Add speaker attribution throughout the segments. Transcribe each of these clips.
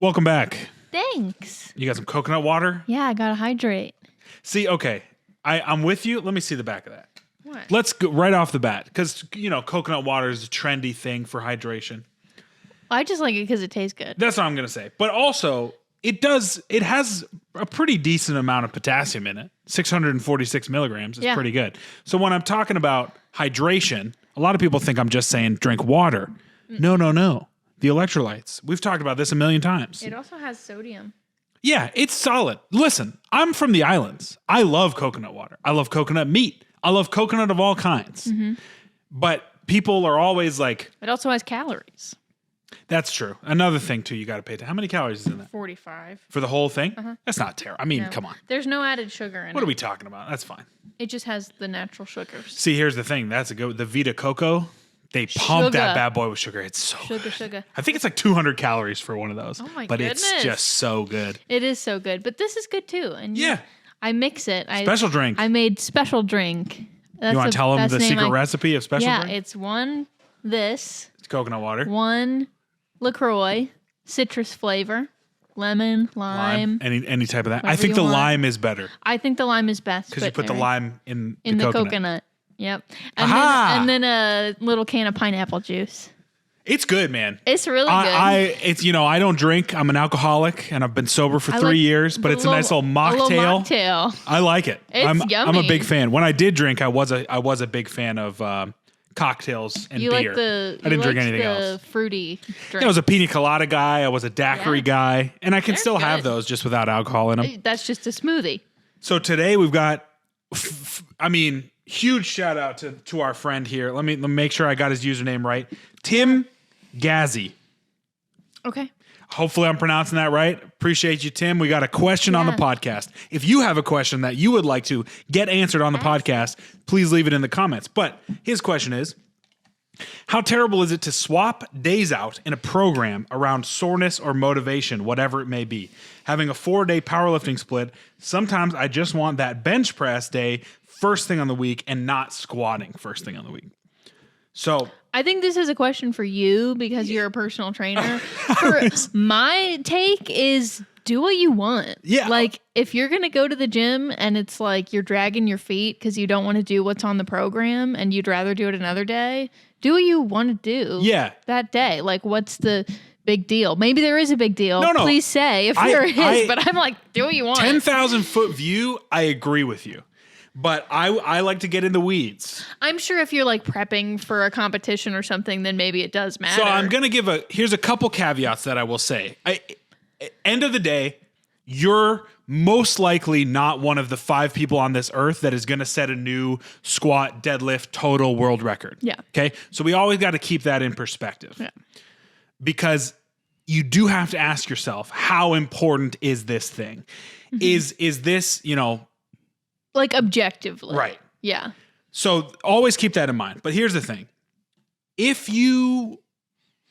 Speaker 1: Welcome back.
Speaker 2: Thanks.
Speaker 1: You got some coconut water?
Speaker 2: Yeah, I gotta hydrate.
Speaker 1: See, okay. I'm with you. Let me see the back of that.
Speaker 2: What?
Speaker 1: Let's go right off the bat because, coconut water is a trendy thing for hydration.
Speaker 2: I just like it because it tastes good.
Speaker 1: That's what I'm going to say. But also, it has a pretty decent amount of potassium in it. 646 milligrams is pretty good. So when I'm talking about hydration, a lot of people think I'm just saying drink water. No. The electrolytes. We've talked about this a million times.
Speaker 2: It also has sodium.
Speaker 1: Yeah, it's solid. Listen, I'm from the islands. I love coconut water. I love coconut meat. I love coconut of all kinds. Mm-hmm. But people are always like...
Speaker 2: It also has calories.
Speaker 1: That's true. Another thing, too, you got to pay attention. How many calories is in that?
Speaker 2: 45.
Speaker 1: For the whole thing? That's not terrible. I mean, come on.
Speaker 2: There's no added sugar in it.
Speaker 1: What are we talking about? That's fine.
Speaker 2: It just has the natural sugars.
Speaker 1: See, here's the thing. That's a good... The Vita Coco, they pump that bad boy with sugar. It's so good.
Speaker 2: Sugar.
Speaker 1: I think it's like 200 calories for one of those.
Speaker 2: Oh, my
Speaker 1: but
Speaker 2: goodness.
Speaker 1: It's just so good.
Speaker 2: It is so good. But this is good, too. And I mix it.
Speaker 1: Special drink.
Speaker 2: I made special drink.
Speaker 1: You want to tell them the secret recipe of special drink?
Speaker 2: Yeah, it's one this.
Speaker 1: It's coconut water.
Speaker 2: One LaCroix, citrus flavor, lemon, lime.
Speaker 1: Any type of that. I think the lime is better.
Speaker 2: I think the lime is best.
Speaker 1: Because you put the lime in
Speaker 2: the coconut. Yep. And then a little can of pineapple juice.
Speaker 1: It's good, man.
Speaker 2: It's really good.
Speaker 1: I don't drink. I'm an alcoholic, and I've been sober for 3 years. But it's a nice little mocktail. I like it.
Speaker 2: It's yummy.
Speaker 1: I'm a big fan. When I did drink, I was a big fan of cocktails and beer. I didn't drink anything else.
Speaker 2: Fruity drink.
Speaker 1: I was a pina colada guy. I was a daiquiri guy, and I can still have those just without alcohol in them.
Speaker 2: That's just a smoothie.
Speaker 1: So today we've got. Huge shout out to our friend here. Let me make sure I got his username right. Tim Gazzi.
Speaker 2: Okay.
Speaker 1: Hopefully I'm pronouncing that right. Appreciate you, Tim. We got a question on the podcast. If you have a question that you would like to get answered on the podcast, please leave it in the comments. But his question is, how terrible is it to swap days out in a program around soreness or motivation, whatever it may be? Having a 4-day powerlifting split, sometimes I just want that bench press day first thing on the week and not squatting first thing on the week. So
Speaker 2: I think this is a question for you because you're a personal trainer. My take is do what you want.
Speaker 1: Yeah.
Speaker 2: Like if you're going to go to the gym and it's like you're dragging your feet because you don't want to do what's on the program and you'd rather do it another day, do what you want to do that day. Like what's the big deal? Maybe there is a big deal. No. Please say if there is, but I'm like, do what you want.
Speaker 1: 10,000 foot view, I agree with you. But I like to get in the weeds.
Speaker 2: I'm sure if you're like prepping for a competition or something, then maybe it does matter.
Speaker 1: So I'm going to here's a couple caveats that I will say. End of the day, you're most likely not one of the 5 people on this earth that is going to set a new squat, deadlift, total world record.
Speaker 2: Yeah.
Speaker 1: Okay. So we always got to keep that in perspective.
Speaker 2: Yeah.
Speaker 1: Because you do have to ask yourself, how important is this thing? Mm-hmm. Is this,
Speaker 2: like objectively.
Speaker 1: Right.
Speaker 2: Yeah.
Speaker 1: So always keep that in mind. But here's the thing. If you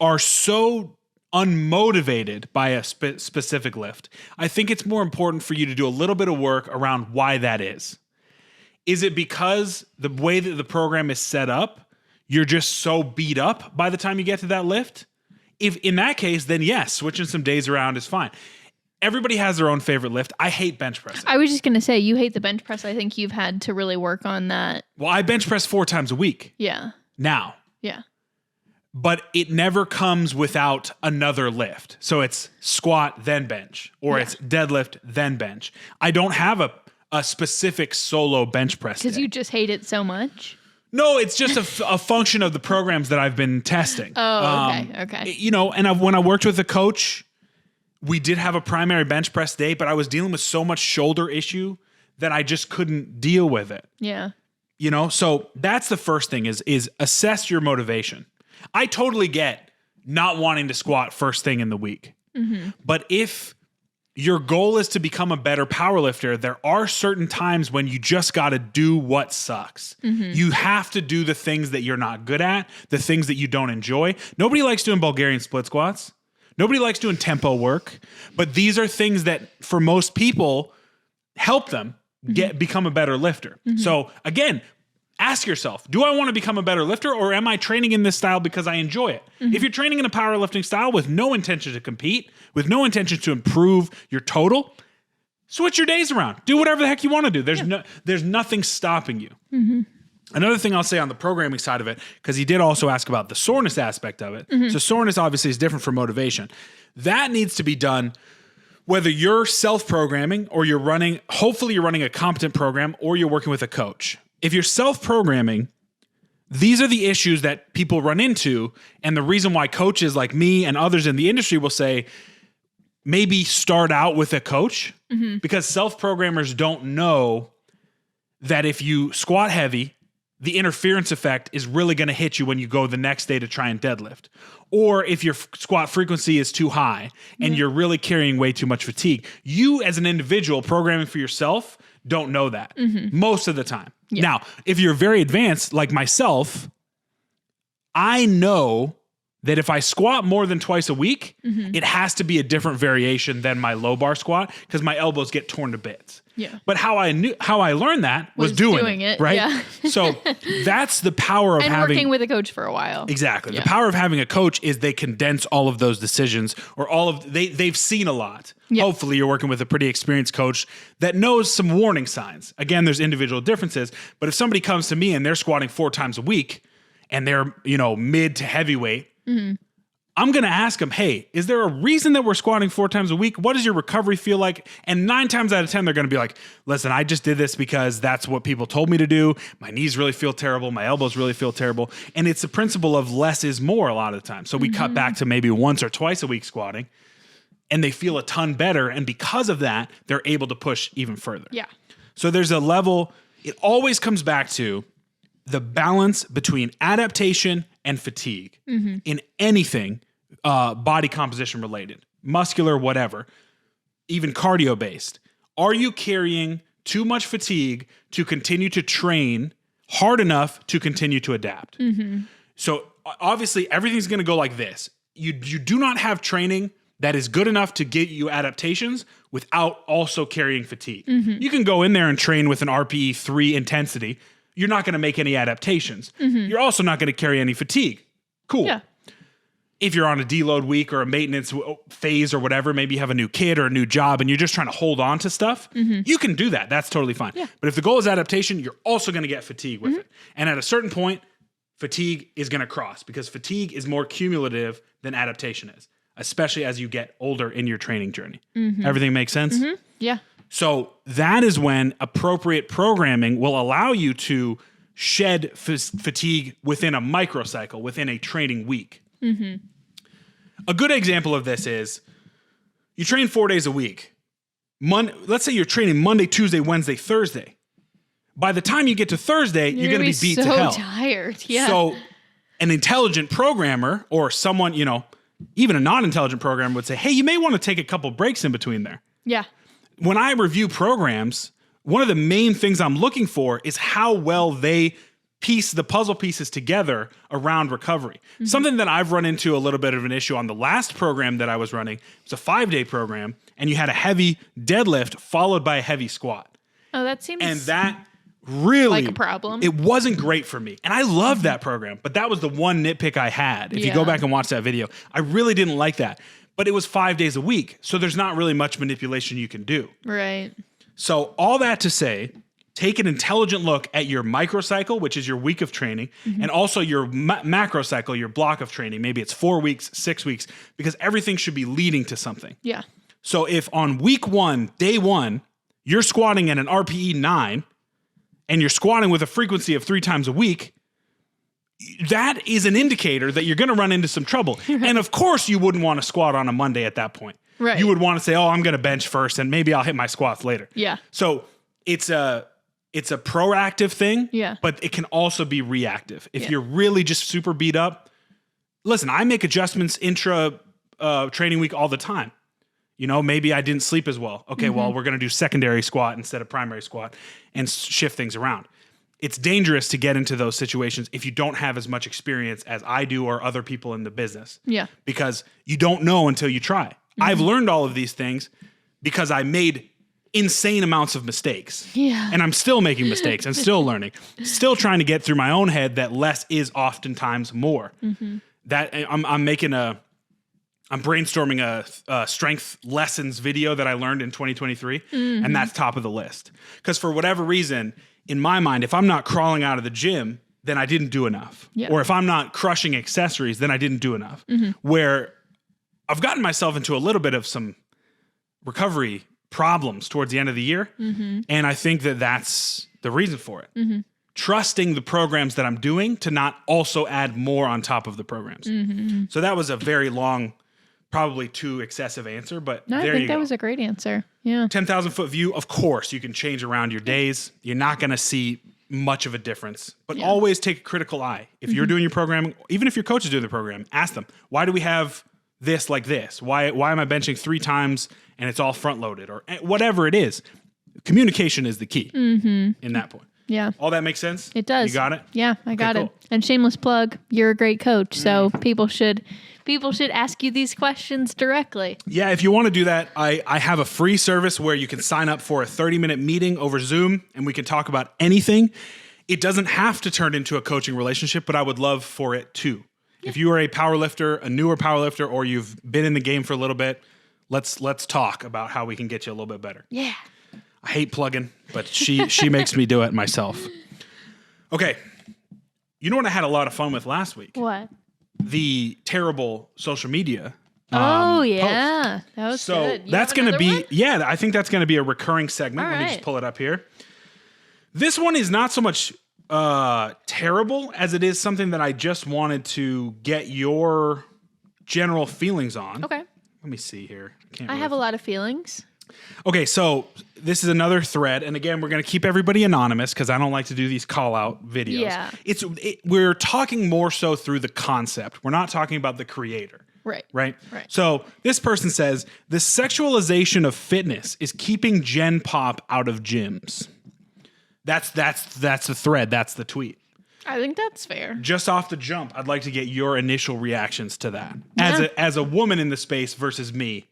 Speaker 1: are so unmotivated by a specific lift, I think it's more important for you to do a little bit of work around why that is. Is it because the way that the program is set up, you're just so beat up by the time you get to that lift? If in that case, then yes, switching some days around is fine. Everybody has their own favorite lift. I hate bench pressing.
Speaker 2: I was just going to say, you hate the bench press. I think you've had to really work on that.
Speaker 1: Well, I bench press 4 times a week.
Speaker 2: Yeah.
Speaker 1: Now.
Speaker 2: Yeah.
Speaker 1: But it never comes without another lift. So it's squat, then bench. Or it's deadlift, then bench. I don't have a specific solo bench press
Speaker 2: because you just hate it so much?
Speaker 1: No, it's just a function of the programs that I've been testing.
Speaker 2: Oh, okay.
Speaker 1: And when I worked with a coach, we did have a primary bench press day, but I was dealing with so much shoulder issue that I just couldn't deal with it.
Speaker 2: Yeah.
Speaker 1: So that's the first thing is assess your motivation. I totally get not wanting to squat first thing in the week. Mm-hmm. But if your goal is to become a better powerlifter, there are certain times when you just got to do what sucks. Mm-hmm. You have to do the things that you're not good at, the things that you don't enjoy. Nobody likes doing Bulgarian split squats. Nobody likes doing tempo work, but these are things that for most people help them become a better lifter. Mm-hmm. So again, Ask yourself, do I want to become a better lifter, or am I training in this style because I enjoy it? If you're training in a powerlifting style with no intention to compete, with no intention to improve your total, switch your days around. Do whatever the heck you want to do. There's nothing stopping you. Another thing I'll say on the programming side of it, because he did also ask about the soreness aspect of it. So soreness obviously is different from motivation. That needs to be done whether you're self-programming or hopefully you're running a competent program or you're working with a coach. If you're self-programming, these are the issues that people run into, and the reason why coaches like me and others in the industry will say, maybe start out with a coach, because self-programmers don't know that if you squat heavy, the interference effect is really going to hit you when you go the next day to try and deadlift. Or if your squat frequency is too high and you're really carrying way too much fatigue, you as an individual programming for yourself don't know that most of the time. Yeah. Now, if you're very advanced like myself, I know that if I squat more than twice a week, it has to be a different variation than my low bar squat because my elbows get torn to bits.
Speaker 2: Yeah.
Speaker 1: But how I learned that was doing it, right? Yeah. So that's the power of having
Speaker 2: working with a coach for a while.
Speaker 1: Exactly. Yeah. The power of having a coach is they condense all of those decisions, or they've seen a lot. Yep. Hopefully you're working with a pretty experienced coach that knows some warning signs. Again, there's individual differences, but if somebody comes to me and they're squatting 4 times a week and they're, mid to heavyweight, I'm going to ask them, hey, is there a reason that we're squatting 4 times a week? What does your recovery feel like? And 9 times out of 10, they're going to be like, listen, I just did this because that's what people told me to do. My knees really feel terrible. My elbows really feel terrible. And it's the principle of less is more a lot of the time. So we cut back to maybe once or twice a week squatting, and they feel a ton better. And because of that, they're able to push even further.
Speaker 2: Yeah.
Speaker 1: So there's a level, it always comes back to the balance between adaptation and fatigue in anything body composition related, muscular, whatever, even cardio based. Are you carrying too much fatigue to continue to train hard enough to continue to adapt? So obviously everything's going to go like this. You do not have training that is good enough to get you adaptations without also carrying fatigue. You can go in there and train with an RPE 3 intensity. You're not going to make any adaptations. You're also not going to carry any fatigue. Cool. Yeah. If you're on a deload week or a maintenance phase or whatever, maybe you have a new kid or a new job and you're just trying to hold on to stuff, you can do that. That's totally fine. Yeah. But if the goal is adaptation, you're also going to get fatigue with it. And at a certain point, fatigue is going to cross because fatigue is more cumulative than adaptation is, especially as you get older in your training journey. Everything makes sense?
Speaker 2: Yeah.
Speaker 1: So that is when appropriate programming will allow you to shed fatigue within a microcycle, within a training week. A good example of this is you train 4 days a week. Let's say you're training Monday, Tuesday, Wednesday, Thursday. By the time you get to Thursday, you're going to be beat to hell.
Speaker 2: So tired. Yeah.
Speaker 1: So an intelligent programmer or someone, even a non-intelligent programmer would say, hey, you may want to take a couple breaks in between there.
Speaker 2: Yeah.
Speaker 1: When I review programs, one of the main things I'm looking for is how well they piece the puzzle pieces together around recovery. Something that I've run into a little bit of an issue on the last program that I was running. It was a 5-day program, and you had a heavy deadlift followed by a heavy squat.
Speaker 2: Oh, that seems...
Speaker 1: And that really...
Speaker 2: like a problem.
Speaker 1: It wasn't great for me. And I loved that program, but that was the one nitpick I had. If you go back and watch that video, I really didn't like that. But it was 5 days a week, so there's not really much manipulation you can do.
Speaker 2: Right.
Speaker 1: So all that to say, take an intelligent look at your microcycle, which is your week of training, and also your macrocycle, your block of training. Maybe it's 4 weeks, 6 weeks, because everything should be leading to something.
Speaker 2: Yeah.
Speaker 1: So if on week 1, day 1, you're squatting at an RPE 9, and you're squatting with a frequency of 3 times a week, that is an indicator that you're going to run into some trouble. And of course, you wouldn't want to squat on a Monday at that point.
Speaker 2: Right.
Speaker 1: You would want to say, oh, I'm going to bench first, and maybe I'll hit my squats later.
Speaker 2: Yeah.
Speaker 1: So it's a proactive thing, but it can also be reactive. If you're really just super beat up, listen, I make adjustments intra training week all the time. Maybe I didn't sleep as well. Okay, well, we're going to do secondary squat instead of primary squat and shift things around. It's dangerous to get into those situations if you don't have as much experience as I do or other people in the business.
Speaker 2: Yeah.
Speaker 1: Because you don't know until you try. I've learned all of these things because I made insane amounts of mistakes.
Speaker 2: Yeah.
Speaker 1: And I'm still making mistakes and still learning, still trying to get through my own head that less is oftentimes more. That I'm brainstorming a strength lessons video that I learned in 2023, and that's top of the list. Because for whatever reason, in my mind, if I'm not crawling out of the gym, then I didn't do enough.
Speaker 2: Yeah.
Speaker 1: Or if I'm not crushing accessories, then I didn't do enough. Where I've gotten myself into a little bit of some recovery problems towards the end of the year, and I think that that's the reason for it. Trusting the programs that I'm doing to not also add more on top of the programs. So that was a very long, probably too excessive answer, but
Speaker 2: no,
Speaker 1: there
Speaker 2: I think
Speaker 1: you
Speaker 2: that
Speaker 1: go.
Speaker 2: was a great answer. Yeah.
Speaker 1: 10,000 foot view, of course, you can change around your days. You're not going to see much of a difference, but always take a critical eye. If you're doing your programming, even if your coach is doing the program, ask them, why do we have this like this? Why am I benching 3 times and it's all front loaded, or whatever it is? Communication is the key in that point.
Speaker 2: Yeah.
Speaker 1: All that makes sense?
Speaker 2: It does.
Speaker 1: You got it?
Speaker 2: Yeah, I got
Speaker 1: cool.
Speaker 2: it. And shameless plug, you're a great coach, so people should ask you these questions directly.
Speaker 1: Yeah, if you want to do that, I have a free service where you can sign up for a 30-minute meeting over Zoom, and we can talk about anything. It doesn't have to turn into a coaching relationship, but I would love for it to. If you are a powerlifter, a newer powerlifter, or you've been in the game for a little bit, let's talk about how we can get you a little bit better.
Speaker 2: Yeah.
Speaker 1: I hate plugging, but she makes me do it myself. Okay. You know what I had a lot of fun with last week?
Speaker 2: What?
Speaker 1: The terrible social media.
Speaker 2: Oh, yeah.
Speaker 1: Post.
Speaker 2: That was
Speaker 1: So
Speaker 2: good. You
Speaker 1: that's
Speaker 2: have
Speaker 1: going to
Speaker 2: another
Speaker 1: be,
Speaker 2: one?
Speaker 1: I think that's going to be a recurring segment.
Speaker 2: All
Speaker 1: Let me
Speaker 2: right.
Speaker 1: just pull it up here. This one is not so much terrible as it is something that I just wanted to get your general feelings on.
Speaker 2: Okay.
Speaker 1: Let me see here.
Speaker 2: I have a lot of feelings.
Speaker 1: Okay, so this is another thread, and again, we're going to keep everybody anonymous because I don't like to do these call-out videos.
Speaker 2: Yeah.
Speaker 1: We're talking more so through the concept. We're not talking about the creator.
Speaker 2: Right.
Speaker 1: Right? So this person says, the sexualization of fitness is keeping Gen Pop out of gyms. That's the thread. That's the tweet.
Speaker 2: I think that's fair.
Speaker 1: Just off the jump, I'd like to get your initial reactions to that.
Speaker 2: Yeah.
Speaker 1: As a woman in the space versus me,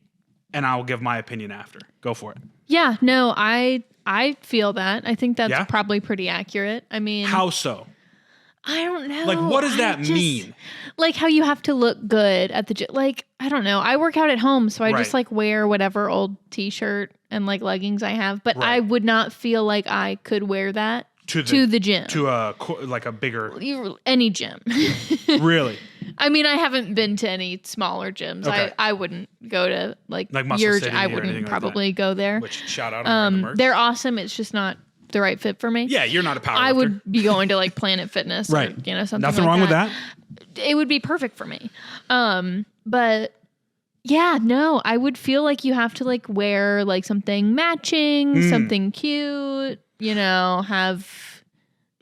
Speaker 1: and I'll give my opinion after. Go for it.
Speaker 2: Yeah, no, I feel that. I think that's probably pretty accurate. I mean,
Speaker 1: How so?
Speaker 2: I don't know.
Speaker 1: Like, what does that mean?
Speaker 2: Like how you have to look good at the gym. Like, I don't know. I work out at home, so I just like wear whatever old t-shirt and like leggings I have, but I would not feel like I could wear that to the gym.
Speaker 1: To a bigger...
Speaker 2: Any gym.
Speaker 1: Really?
Speaker 2: I mean, I haven't been to any smaller gyms.
Speaker 1: Okay.
Speaker 2: I wouldn't go to like
Speaker 1: Muscle
Speaker 2: your.
Speaker 1: City
Speaker 2: I
Speaker 1: or anything
Speaker 2: wouldn't
Speaker 1: like
Speaker 2: probably go there.
Speaker 1: Which, shout out on the merch.
Speaker 2: They're awesome. It's just not the right fit for me.
Speaker 1: Yeah, you're not a powerlifter.
Speaker 2: I would be going to like Planet Fitness,
Speaker 1: right?
Speaker 2: Or, something.
Speaker 1: Nothing
Speaker 2: like
Speaker 1: wrong with that.
Speaker 2: It would be perfect for me. But yeah, no, I would feel like you have to like wear like something matching, something cute. Have.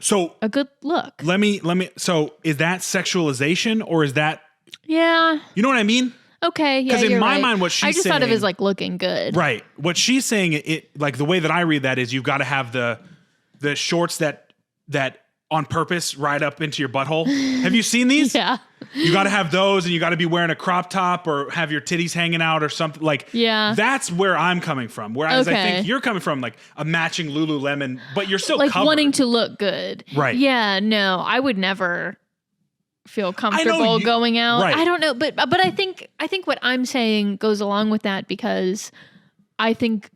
Speaker 1: So
Speaker 2: a good look.
Speaker 1: Let me. So is that sexualization or is that?
Speaker 2: Yeah.
Speaker 1: You know what I mean?
Speaker 2: Okay. Yeah.
Speaker 1: Because in my
Speaker 2: right.
Speaker 1: mind, what she's saying,
Speaker 2: I just thought of it as like looking good.
Speaker 1: Right. What she's saying, it like the way that I read that is you've got to have the shorts that on purpose ride up into your butthole. Have you seen these?
Speaker 2: Yeah.
Speaker 1: You got to have those, and you got to be wearing a crop top or have your titties hanging out or something. Like, that's where I'm coming from. Whereas I think you're coming from like a matching Lululemon, but you're still
Speaker 2: like
Speaker 1: covered.
Speaker 2: Wanting to look good.
Speaker 1: Right.
Speaker 2: Yeah. No, I would never feel comfortable going out.
Speaker 1: Right.
Speaker 2: I don't know, but I think what I'm saying goes along with that because I think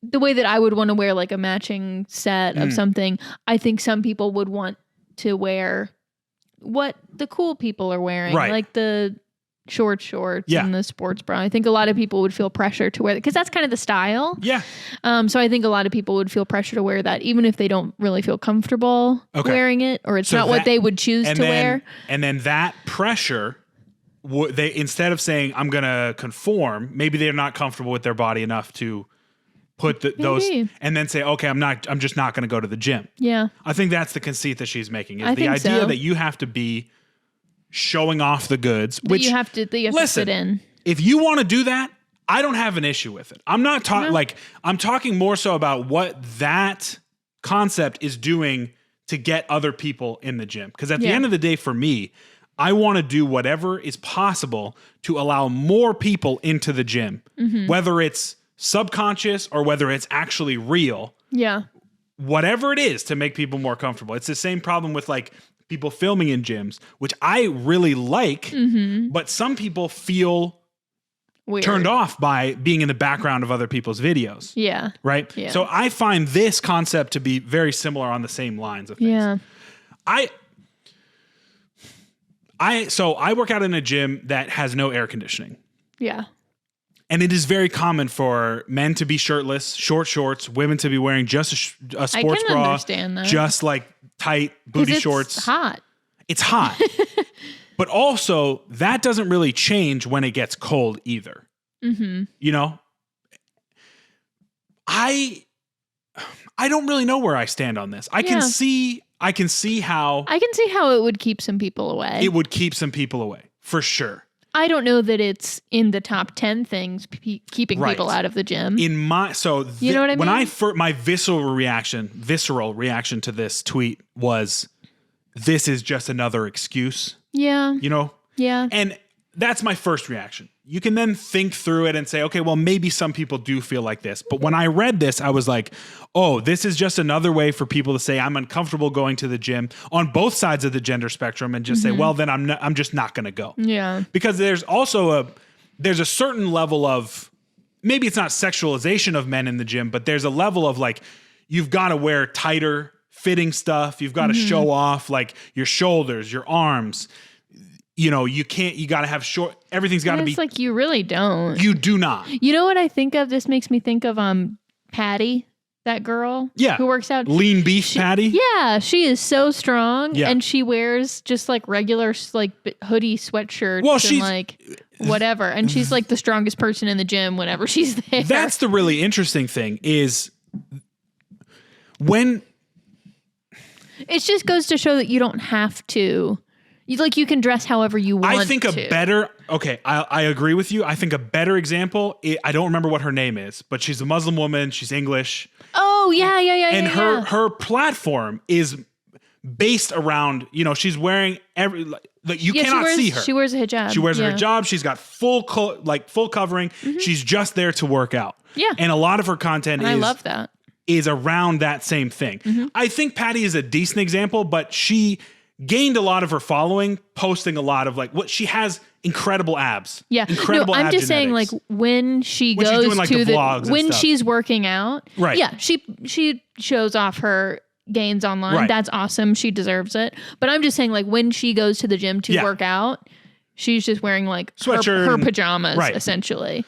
Speaker 2: the way that I would want to wear like a matching set of something, I think some people would want to wear what the cool people are wearing, like the shorts and the sports bra. I think a lot of people would feel pressure to wear that because that's kind of the style.
Speaker 1: Yeah.
Speaker 2: So I think a lot of people would feel pressure to wear that even if they don't really feel comfortable wearing it or it's not what they would choose to wear.
Speaker 1: And then that pressure, they instead of saying, I'm going to conform, maybe they're not comfortable with their body enough to put those and then say, okay, I'm just not going to go to the gym.
Speaker 2: Yeah.
Speaker 1: I think that's the conceit that she's making is the idea that you have to be showing off the goods, which
Speaker 2: you have to fit in.
Speaker 1: If you want to do that, I don't have an issue with it. I'm not talking I'm talking more so about what that concept is doing to get other people in the gym. Because at the end of the day, for me, I want to do whatever is possible to allow more people into the gym, whether it's subconscious or whether it's actually real.
Speaker 2: Yeah.
Speaker 1: Whatever it is to make people more comfortable. It's the same problem with like people filming in gyms, which I really like, but some people feel weird, turned off by being in the background of other people's videos.
Speaker 2: Yeah.
Speaker 1: Right?
Speaker 2: Yeah.
Speaker 1: So I find this concept to be very similar on the same lines of things.
Speaker 2: Yeah.
Speaker 1: So I work out in a gym that has no air conditioning.
Speaker 2: Yeah.
Speaker 1: And it is very common for men to be shirtless, short shorts, women to be wearing just a sports bra,
Speaker 2: understand that.
Speaker 1: just like tight booty shorts.
Speaker 2: It's hot.
Speaker 1: It's hot. But also, that doesn't really change when it gets cold either. Mm-hmm. You know? I don't really know where I stand on this. I can see how
Speaker 2: it would keep some people away.
Speaker 1: It would keep some people away, for sure.
Speaker 2: I don't know that it's in the top 10 things keeping people out of the gym.
Speaker 1: You know what I mean? When my visceral reaction to this tweet was, this is just another excuse.
Speaker 2: Yeah.
Speaker 1: You know?
Speaker 2: Yeah.
Speaker 1: And that's my first reaction. You can then think through it and say, okay, well, maybe some people do feel like this. But when I read this, I was like, oh, this is just another way for people to say I'm uncomfortable going to the gym on both sides of the gender spectrum and just say, well, then I'm just not going to go.
Speaker 2: Yeah.
Speaker 1: Because there's also there's a certain level of, maybe it's not sexualization of men in the gym, but there's a level of like, you've got to wear tighter fitting stuff. You've got to show off like your shoulders, your arms. You know, you got to have short, everything's got to be.
Speaker 2: It's like you really don't.
Speaker 1: You do not.
Speaker 2: You know what I think of? This makes me think of Patty, that girl.
Speaker 1: Yeah.
Speaker 2: Who works out.
Speaker 1: Lean beef Patty.
Speaker 2: Yeah. She is so strong.
Speaker 1: Yeah.
Speaker 2: And she wears just like regular like hoodie sweatshirts.
Speaker 1: Well,
Speaker 2: and like whatever. And she's like the strongest person in the gym whenever she's there.
Speaker 1: That's the really interesting thing is when.
Speaker 2: It just goes to show that you don't have to. You can dress however you want to.
Speaker 1: I think I agree with you. I think a better example, I don't remember what her name is, but she's a Muslim woman. She's English.
Speaker 2: Oh, yeah.
Speaker 1: And her platform is based around, she's wearing you cannot see her.
Speaker 2: She wears a hijab.
Speaker 1: She wears a hijab. She's got full covering. Mm-hmm. She's just there to work out.
Speaker 2: Yeah.
Speaker 1: And a lot of her content
Speaker 2: I love that.
Speaker 1: Is around that same thing. Mm-hmm. I think Patty is a decent example, but she gained a lot of her following, posting a lot of what she has incredible abs.
Speaker 2: Yeah.
Speaker 1: Incredible
Speaker 2: I'm
Speaker 1: ab
Speaker 2: just
Speaker 1: genetics.
Speaker 2: saying when she's doing, the vlogs when she's working out.
Speaker 1: Right.
Speaker 2: Yeah. She shows off her gains online.
Speaker 1: Right.
Speaker 2: That's awesome. She deserves it. But I'm just saying when she goes to the gym to work out, she's just wearing sweatshirt her pajamas, essentially.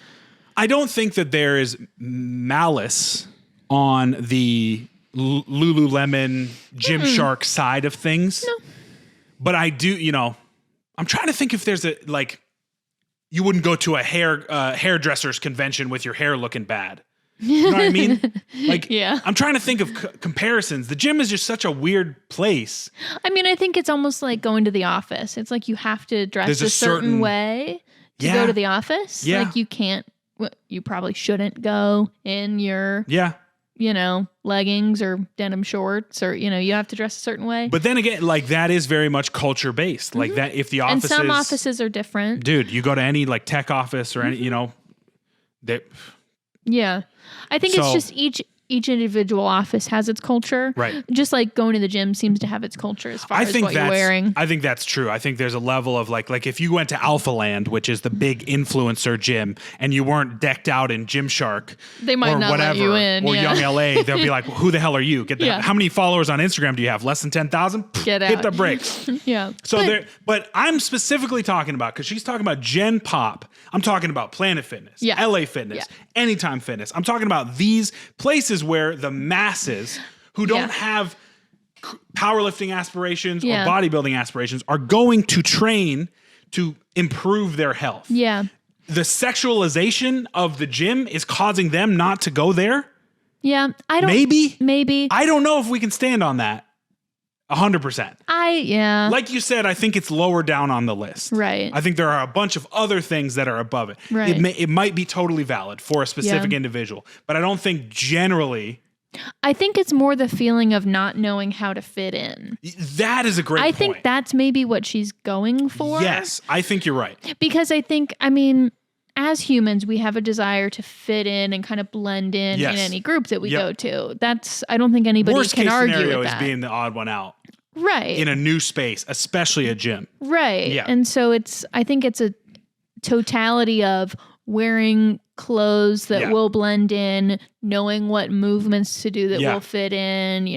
Speaker 1: I don't think that there is malice on the Lululemon Gymshark side of things.
Speaker 2: No.
Speaker 1: But I do, I'm trying to think if there's you wouldn't go to a hairdresser's convention with your hair looking bad. You know what I mean?
Speaker 2: Yeah.
Speaker 1: I'm trying to think of comparisons. The gym is just such a weird place.
Speaker 2: I mean, I think it's almost like going to the office. It's like you have to dress a certain way to go to the office.
Speaker 1: Yeah.
Speaker 2: Like you probably shouldn't go in your leggings or denim shorts or, you have to dress a certain way.
Speaker 1: But then again, that is very much culture based. Like that, if the offices.
Speaker 2: And some offices are different.
Speaker 1: Dude, you go to any tech office or any,
Speaker 2: Yeah. I think it's just each individual office has its culture.
Speaker 1: Right.
Speaker 2: Just like going to the gym seems to have its culture as far as what you're wearing.
Speaker 1: I think that's true. I think there's a level of like if you went to Alpha Land, which is the big influencer gym, and you weren't decked out in Gymshark,
Speaker 2: they might not let you in.
Speaker 1: Or Young LA, they'll be like, well, who the hell are you? How many followers on Instagram do you have? Less than 10,000?
Speaker 2: Get out.
Speaker 1: Hit the brakes.
Speaker 2: Yeah.
Speaker 1: So but I'm specifically talking about, because she's talking about Gen Pop. I'm talking about Planet Fitness, LA Fitness, Anytime Fitness. I'm talking about these places where the masses who don't have powerlifting aspirations or bodybuilding aspirations are going to train to improve their health.
Speaker 2: Yeah.
Speaker 1: The sexualization of the gym is causing them not to go there.
Speaker 2: Yeah.
Speaker 1: Maybe. I don't know if we can stand on that 100%. Like you said, I think it's lower down on the list.
Speaker 2: Right.
Speaker 1: I think there are a bunch of other things that are above it.
Speaker 2: Right.
Speaker 1: It might be totally valid for a specific individual, but I don't think generally.
Speaker 2: I think it's more the feeling of not knowing how to fit in.
Speaker 1: That is a great point.
Speaker 2: I think that's maybe what she's going for.
Speaker 1: Yes, I think you're right.
Speaker 2: Because I as humans, we have a desire to fit in and kind of blend in any group that we go to. I don't think anybody can argue with that. Worst case scenario
Speaker 1: is being the odd one out.
Speaker 2: Right.
Speaker 1: In a new space, especially a gym.
Speaker 2: Right. Yeah. And so I think it's a totality of wearing clothes that will blend in, knowing what movements to do that will fit in,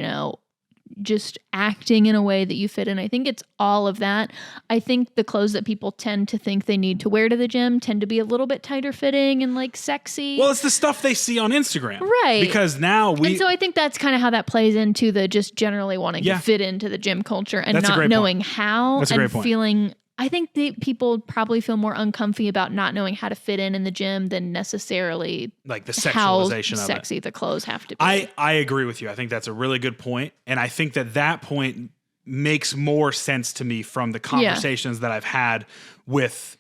Speaker 2: just acting in a way that you fit in. I think it's all of that. I think the clothes that people tend to think they need to wear to the gym tend to be a little bit tighter fitting and like sexy.
Speaker 1: Well, it's the stuff they see on Instagram.
Speaker 2: Right.
Speaker 1: Because now
Speaker 2: And so I think that's kind of how that plays into the just generally wanting to fit into the gym culture and not knowing how. That's a great point. Feeling, I think people probably feel more uncomfy about not knowing how to fit in the gym than necessarily
Speaker 1: like the sexualization
Speaker 2: how
Speaker 1: of
Speaker 2: sexy
Speaker 1: it.
Speaker 2: The clothes have to be.
Speaker 1: I agree with you. I think that's a really good point. And I think that point makes more sense to me from the conversations that I've had with,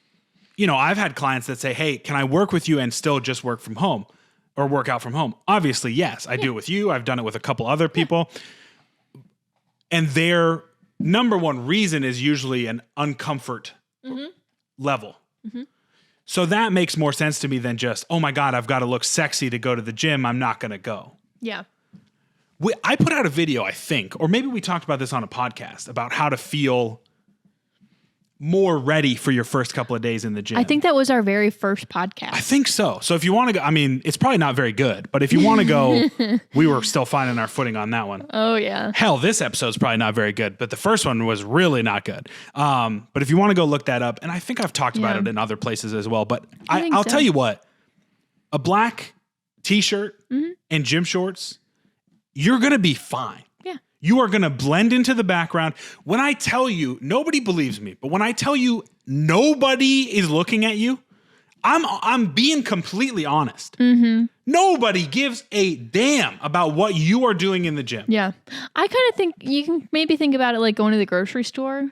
Speaker 1: I've had clients that say, hey, can I work with you and still just work from home or work out from home? Obviously, yes. I do it with you. I've done it with a couple other people. And their number one reason is usually an uncomfort level. Mm-hmm. So that makes more sense to me than just, oh my God, I've got to look sexy to go to the gym. I'm not going to go.
Speaker 2: Yeah.
Speaker 1: I put out a video, I think, or maybe we talked about this on a podcast about how to feel more ready for your first couple of days in the gym.
Speaker 2: I think that was our very first podcast.
Speaker 1: I think so. So if you want to go, I mean, it's probably not very good, but if you want to go, we were still finding our footing on that one.
Speaker 2: Oh yeah.
Speaker 1: Hell, this episode's probably not very good, but the first one was really not good. But if you want to go look that up, and I think I've talked about it in other places as well, but I'll tell you what, a black t-shirt and gym shorts, you're going to be fine. You are going to blend into the background. When I tell you, nobody believes me, but when I tell you nobody is looking at you, I'm being completely honest. Mm-hmm. Nobody gives a damn about what you are doing in the gym.
Speaker 2: Yeah. I kind of think you can maybe think about it like going to the grocery store.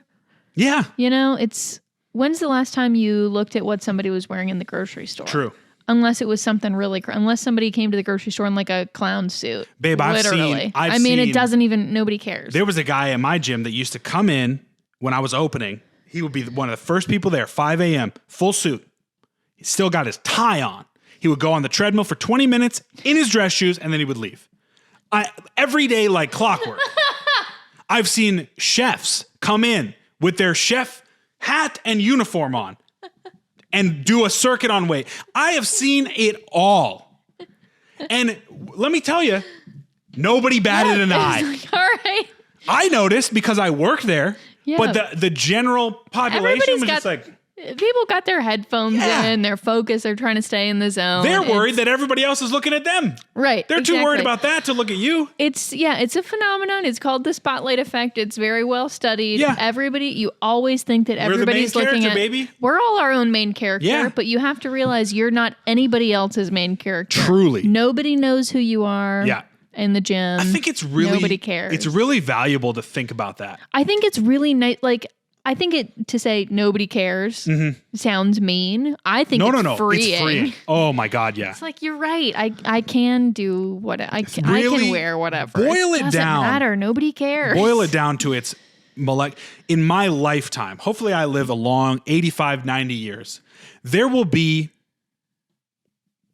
Speaker 1: Yeah.
Speaker 2: When's the last time you looked at what somebody was wearing in the grocery store?
Speaker 1: True.
Speaker 2: Unless it was something really, unless somebody came to the grocery store in like a clown suit.
Speaker 1: Babe, I've seen,
Speaker 2: it doesn't even, nobody cares.
Speaker 1: There was a guy at my gym that used to come in when I was opening. He would be one of the first people there, 5 a.m., full suit. He still got his tie on. He would go on the treadmill for 20 minutes in his dress shoes, and then he would leave. Every day like clockwork. I've seen chefs come in with their chef hat and uniform on and do a circuit on weight. I have seen it all. And let me tell you, nobody batted an eye.
Speaker 2: Like, all right.
Speaker 1: I noticed because I worked there, but the general population was just like...
Speaker 2: People got their headphones in, they're focused, they're trying to stay in the zone.
Speaker 1: They're worried that everybody else is looking at them.
Speaker 2: Right.
Speaker 1: They're too worried about that to look at you.
Speaker 2: It's a phenomenon. It's called the spotlight effect. It's very well studied.
Speaker 1: Yeah.
Speaker 2: You always think that everybody's looking at...
Speaker 1: baby.
Speaker 2: We're all our own main character, but you have to realize you're not anybody else's main character.
Speaker 1: Truly.
Speaker 2: Nobody knows who you are.
Speaker 1: Yeah.
Speaker 2: In the gym.
Speaker 1: I think it's really...
Speaker 2: Nobody cares.
Speaker 1: It's really valuable to think about that.
Speaker 2: I think it's really nice. I think to say nobody cares sounds mean. I think it's freeing.
Speaker 1: It's freeing. Oh my God, yeah.
Speaker 2: It's like, you're right. I can do what I can wear whatever.
Speaker 1: Boil it down.
Speaker 2: Doesn't matter. Nobody cares.
Speaker 1: Boil it down to its in my lifetime. Hopefully I live a long 85, 90 years. There will be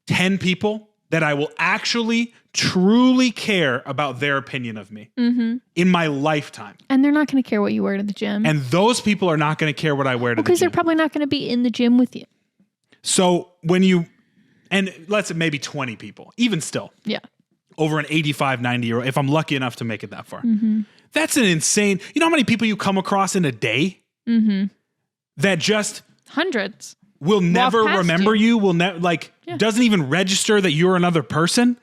Speaker 1: 10 people that I will actually truly care about their opinion of me in my lifetime.
Speaker 2: And they're not going to care what you wear to the gym.
Speaker 1: And those people are not going to care what I wear to the gym.
Speaker 2: Because they're probably not going to be in the gym with you.
Speaker 1: So and let's say maybe 20 people, even still.
Speaker 2: Yeah.
Speaker 1: Over an 85, 90-year-old, if I'm lucky enough to make it that far. That's an insane, you know how many people you come across in a day? That just...
Speaker 2: Hundreds.
Speaker 1: Will never remember you, will never, doesn't even register that you're another person.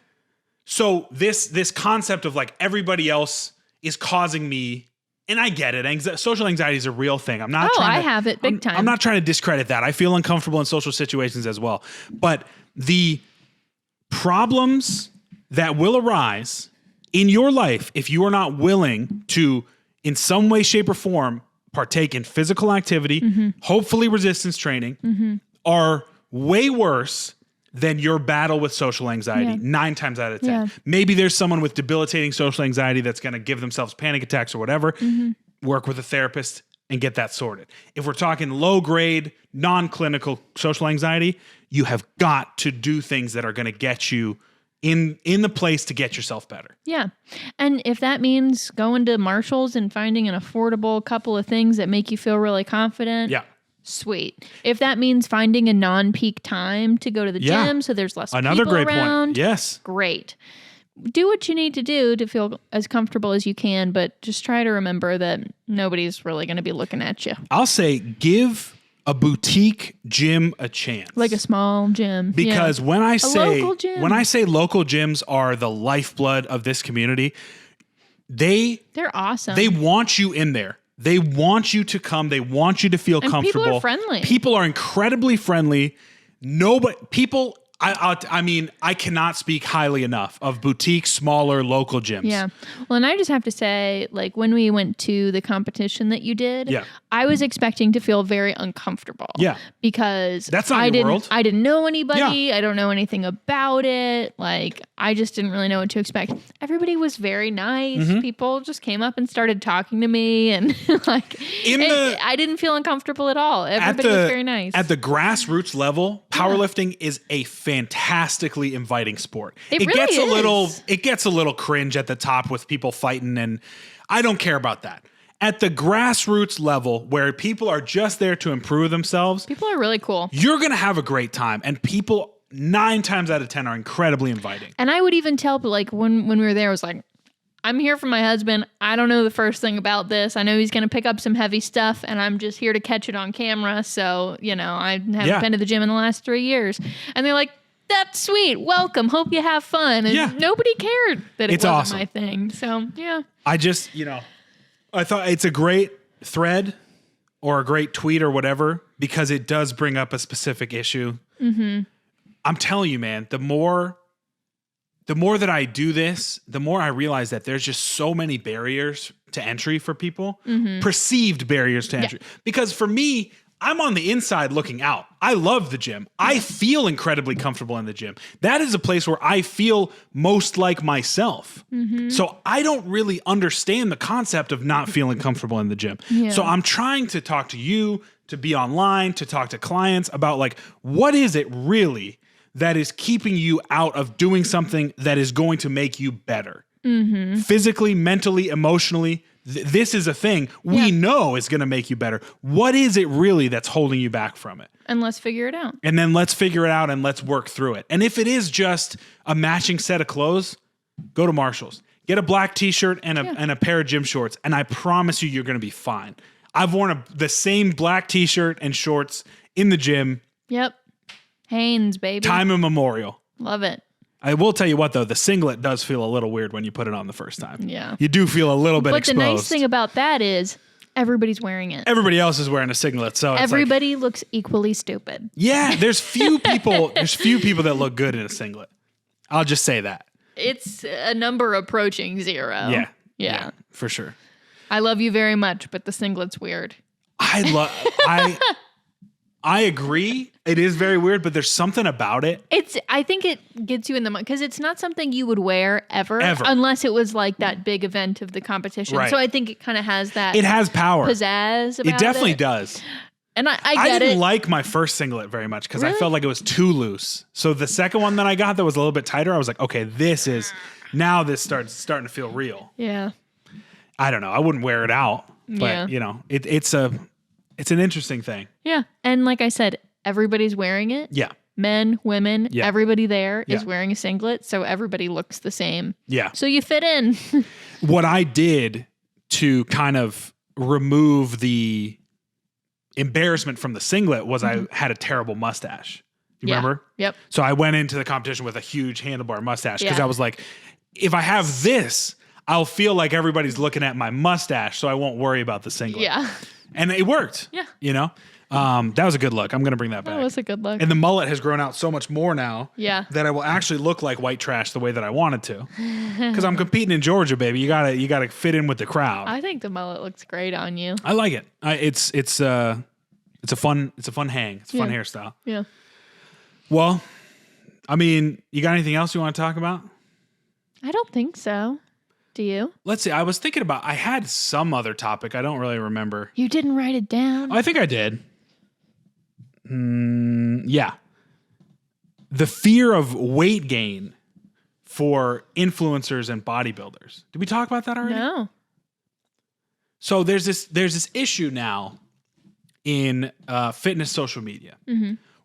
Speaker 1: So this concept of everybody else is causing me, and I get it. Social anxiety is a real thing. I'm not
Speaker 2: I have it big time.
Speaker 1: I'm not trying to discredit that. I feel uncomfortable in social situations as well. But the problems that will arise in your life if you are not willing to, in some way, shape, or form, partake in physical activity, hopefully resistance training, are way worse than your battle with social anxiety 9 times out of 10. Yeah. Maybe there's someone with debilitating social anxiety that's going to give themselves panic attacks or whatever. Work with a therapist and get that sorted. If we're talking low grade, non-clinical social anxiety, you have got to do things that are going to get you in the place to get yourself better.
Speaker 2: Yeah. And if that means going to Marshall's and finding an affordable couple of things that make you feel really confident.
Speaker 1: Yeah.
Speaker 2: Sweet. If that means finding a non-peak time to go to the gym so there's less
Speaker 1: Another
Speaker 2: people
Speaker 1: great
Speaker 2: around.
Speaker 1: Point. Yes.
Speaker 2: Great. Do what you need to do to feel as comfortable as you can, but just try to remember that nobody's really going to be looking at you.
Speaker 1: I'll say give a boutique gym a chance.
Speaker 2: Like a small gym.
Speaker 1: Because when I say
Speaker 2: local gym.
Speaker 1: local gyms are the lifeblood of this community, they're
Speaker 2: awesome.
Speaker 1: They want you in there. They want you to come. They want you to feel comfortable.
Speaker 2: People are friendly.
Speaker 1: People are incredibly friendly. I mean, I cannot speak highly enough of boutique, smaller, local gyms.
Speaker 2: Yeah. Well, and I just have to say, like, when we went to the competition that you did, I was expecting to feel very uncomfortable.
Speaker 1: Yeah.
Speaker 2: Because
Speaker 1: that's not your world.
Speaker 2: I didn't know anybody. Yeah. I don't know anything about it. Like, I just didn't really know what to expect. Everybody was very nice. Mm-hmm. People just came up and started talking to me, and like, I didn't feel uncomfortable at all. Everybody was very nice.
Speaker 1: At the grassroots level, powerlifting is a fantastically inviting sport.
Speaker 2: It really gets
Speaker 1: it gets a little cringe at the top with people fighting, and I don't care about that. At the grassroots level, where people are just there to improve themselves,
Speaker 2: people are really cool.
Speaker 1: You're going to have a great time, and people 9 times out of 10 are incredibly inviting.
Speaker 2: And I would even tell, like, when we were there, I was like, I'm here for my husband. I don't know the first thing about this. I know he's going to pick up some heavy stuff, and I'm just here to catch it on camera. So, I haven't been to the gym in the last 3 years. And they're like, that's sweet. Welcome. Hope you have fun. And nobody cared that it wasn't my thing. So, yeah.
Speaker 1: I just, I thought it's a great thread or a great tweet or whatever, because it does bring up a specific issue. Mm-hmm. I'm telling you, man, the more that I do this, the more I realize that there's just so many barriers to entry for people, perceived barriers to entry. Because for me, I'm on the inside looking out. I love the gym. I feel incredibly comfortable in the gym. That is a place where I feel most like myself. Mm-hmm. So I don't really understand the concept of not feeling comfortable in the gym. Yeah. So I'm trying to talk to you, to be online, to talk to clients about, like, what is it really that is keeping you out of doing something that is going to make you better? Mm-hmm. Physically, mentally, emotionally. This is a thing we know is going to make you better. What is it really that's holding you back from it?
Speaker 2: And let's figure it out.
Speaker 1: And then let's figure it out and let's work through it. And if it is just a matching set of clothes, go to Marshall's. Get a black t-shirt and a pair of gym shorts, and I promise you're going to be fine. I've worn the same black t-shirt and shorts in the gym.
Speaker 2: Yep. Hanes, baby.
Speaker 1: Time immemorial.
Speaker 2: Love it.
Speaker 1: I will tell you what, though, the singlet does feel a little weird when you put it on the first time.
Speaker 2: Yeah.
Speaker 1: You do feel a little bit exposed.
Speaker 2: But the nice thing about that is everybody's wearing it.
Speaker 1: Everybody else is wearing a singlet, so
Speaker 2: everybody looks equally stupid.
Speaker 1: Yeah, there's few people that look good in a singlet. I'll just say that. It's
Speaker 2: a number approaching 0.
Speaker 1: Yeah, for sure.
Speaker 2: I love you very much, but the singlet's weird.
Speaker 1: I agree. It is very weird, but there's something about it.
Speaker 2: I think it gets you in the mind, because it's not something you would wear ever, unless it was like that big event of the competition. Right. So I think it kind of has that.
Speaker 1: It has power,
Speaker 2: pizzazz about it.
Speaker 1: It definitely does.
Speaker 2: And I
Speaker 1: didn't like my first singlet very much because I felt like it was too loose. So the second one that I got that was a little bit tighter, I was like, okay, this starting to feel real.
Speaker 2: Yeah.
Speaker 1: I don't know. I wouldn't wear it out, but it's an interesting thing.
Speaker 2: Yeah. And like I said, everybody's wearing it.
Speaker 1: Yeah.
Speaker 2: Men, women, everybody there is wearing a singlet. So everybody looks the same.
Speaker 1: Yeah.
Speaker 2: So you fit in.
Speaker 1: What I did to kind of remove the embarrassment from the singlet was I had a terrible mustache. You remember?
Speaker 2: Yep.
Speaker 1: So I went into the competition with a huge handlebar mustache because I was like, if I have this, I'll feel like everybody's looking at my mustache, so I won't worry about the singlet.
Speaker 2: Yeah.
Speaker 1: And it worked.
Speaker 2: Yeah.
Speaker 1: That was a good look. I'm going to bring that back.
Speaker 2: That was a good look.
Speaker 1: And the mullet has grown out so much more now that I will actually look like white trash the way that I wanted to. Because I'm competing in Georgia, baby. You gotta fit in with the crowd.
Speaker 2: I think the mullet looks great on you.
Speaker 1: I like it. It's a fun hang. It's a fun hairstyle.
Speaker 2: Yeah.
Speaker 1: Well, I mean, you got anything else you want to talk about?
Speaker 2: I don't think so. Do you?
Speaker 1: Let's see. I was thinking about, I had some other topic. I don't really remember.
Speaker 2: You didn't write it down?
Speaker 1: I think I did. Yeah. The fear of weight gain for influencers and bodybuilders. Did we talk about that already?
Speaker 2: No.
Speaker 1: So there's this issue now in fitness social media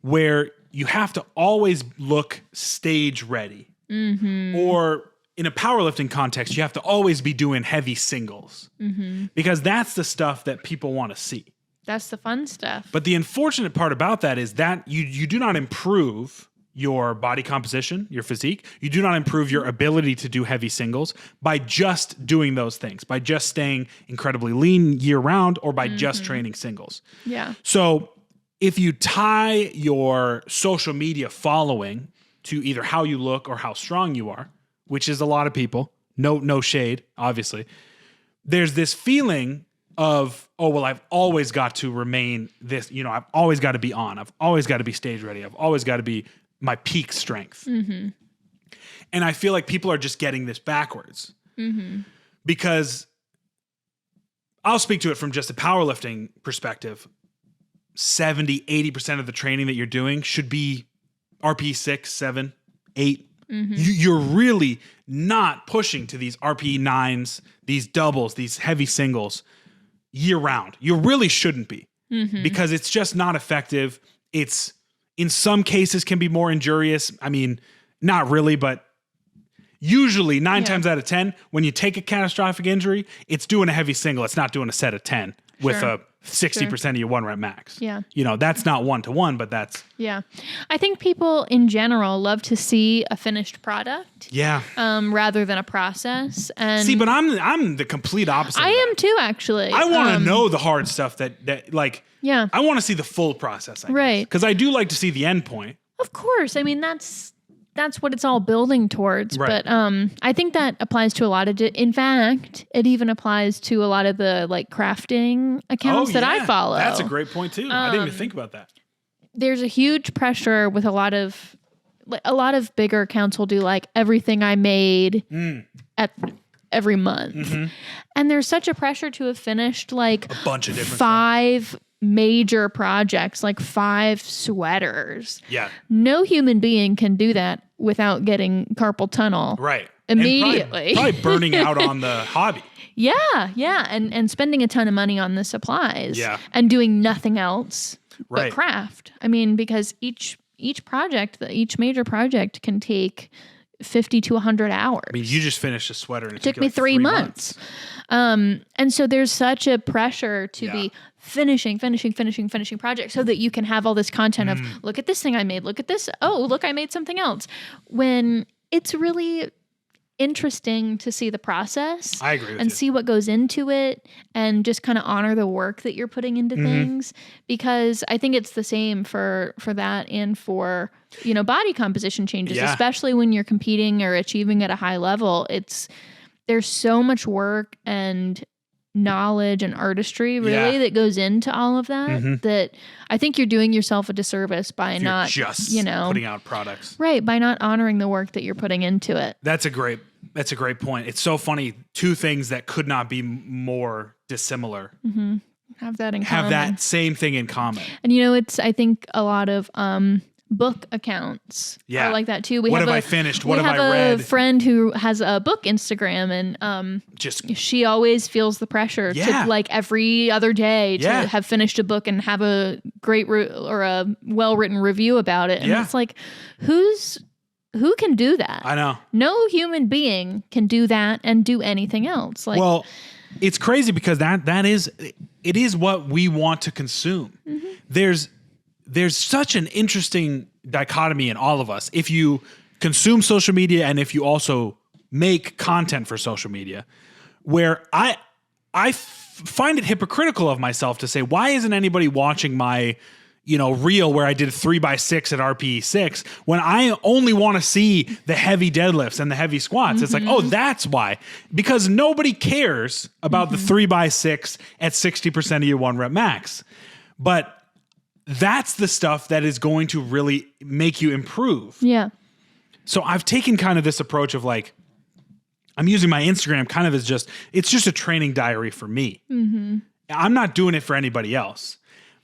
Speaker 1: where you have to always look stage ready. Or in a powerlifting context, you have to always be doing heavy singles because that's the stuff that people want to see.
Speaker 2: That's the fun stuff.
Speaker 1: But the unfortunate part about that is that you do not improve your body composition, your physique. You do not improve your ability to do heavy singles by just doing those things, by just staying incredibly lean year round, or by just training singles.
Speaker 2: Yeah.
Speaker 1: So if you tie your social media following to either how you look or how strong you are, which is a lot of people, no shade, obviously, there's this feeling of, oh, well, I've always got to remain this, I've always got to be on. I've always got to be stage ready. I've always got to be my peak strength. And I feel like people are just getting this backwards because I'll speak to it from just a powerlifting perspective. 70, 80% of the training that you're doing should be RP 6, 7, 8. You're really not pushing to these RP 9s, these doubles, these heavy singles year round. You really shouldn't be because it's just not effective. It's in some cases can be more injurious. I mean, not really, but usually 9 times out of 10, when you take a catastrophic injury, it's doing a heavy single. It's not doing a set of 10 with a 60% of your 1 rep max.
Speaker 2: Yeah.
Speaker 1: That's not 1-to-1, but that's.
Speaker 2: Yeah. I think people in general love to see a finished product.
Speaker 1: Yeah.
Speaker 2: Rather than a process. And
Speaker 1: see, but I'm the complete opposite.
Speaker 2: I am too, actually.
Speaker 1: I want to know the hard stuff that
Speaker 2: yeah.
Speaker 1: I want to see the full process.
Speaker 2: Right.
Speaker 1: Because I do like to see the end point.
Speaker 2: Of course. I mean, that's what it's all building towards.
Speaker 1: Right.
Speaker 2: But I think that applies to a lot of, in fact, it even applies to a lot of the crafting accounts that I follow.
Speaker 1: That's a great point too. I didn't even think about that.
Speaker 2: There's a huge pressure with a lot of bigger accounts will do everything I made at every month. And there's such a pressure to have finished a
Speaker 1: bunch of different
Speaker 2: 5 major projects, 5 sweaters.
Speaker 1: Yeah.
Speaker 2: No human being can do that without getting carpal tunnel.
Speaker 1: Right.
Speaker 2: Immediately.
Speaker 1: And probably burning out on the hobby.
Speaker 2: Yeah. And spending a ton of money on the supplies.
Speaker 1: Yeah.
Speaker 2: And doing nothing else
Speaker 1: right.
Speaker 2: but craft. I mean, because each project, each major project can take 50 to 100 hours.
Speaker 1: I mean, you just finished a sweater and it
Speaker 2: took me 3 months. And so there's such a pressure to be finishing projects so that you can have all this content of, look at this thing I made, look at this. Oh, look, I made something else. When it's really interesting to see the process.
Speaker 1: I agree with
Speaker 2: and
Speaker 1: you.
Speaker 2: see what goes into it and just kind of honor the work that you're putting into things, because I think it's the same for that and for, body composition changes, especially when you're competing or achieving at a high level. There's so much work and knowledge and artistry really that goes into all of that, that I think you're doing yourself a disservice by not just
Speaker 1: putting out products.
Speaker 2: Right, by not honoring the work that you're putting into it.
Speaker 1: That's a great point. It's so funny. 2 things that could not be more dissimilar.
Speaker 2: Have that in common.
Speaker 1: Have that same thing in common.
Speaker 2: And I think a lot of book accounts are like that too.
Speaker 1: What have I finished? What have I read?
Speaker 2: We have a friend who has a book Instagram, and she always feels the pressure to every other day to have finished a book and have a great or a well-written review about it. And it's who can do that?
Speaker 1: I know.
Speaker 2: No human being can do that and do anything else.
Speaker 1: Well, it's crazy because it is what we want to consume. There's such an interesting dichotomy in all of us. If you consume social media and if you also make content for social media, where I find it hypocritical of myself to say, why isn't anybody watching my reel where I did 3x6 at RPE 6 when I only want to see the heavy deadlifts and the heavy squats? It's oh, that's why. Because nobody cares about the 3x6 at 60% of your 1 rep max. But that's the stuff that is going to really make you improve.
Speaker 2: Yeah.
Speaker 1: So I've taken kind of this approach of I'm using my Instagram kind of as it's just a training diary for me. Mm-hmm. I'm not doing it for anybody else.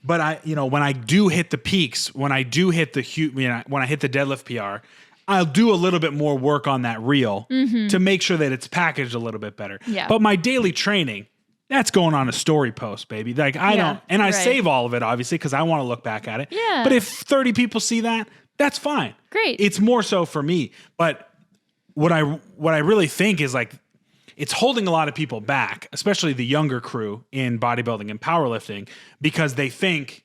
Speaker 1: But when I do hit the peaks, when I do hit when I hit the deadlift PR, I'll do a little bit more work on that reel to make sure that it's packaged a little bit better.
Speaker 2: Yeah.
Speaker 1: But my daily training, that's going on a story post, baby. Like I don't, and I save all of it obviously because I want to look back at it.
Speaker 2: Yeah.
Speaker 1: But if 30 people see that, that's fine.
Speaker 2: Great.
Speaker 1: It's more so for me. But what I really think is like, it's holding a lot of people back, especially the younger crew in bodybuilding and powerlifting, because they think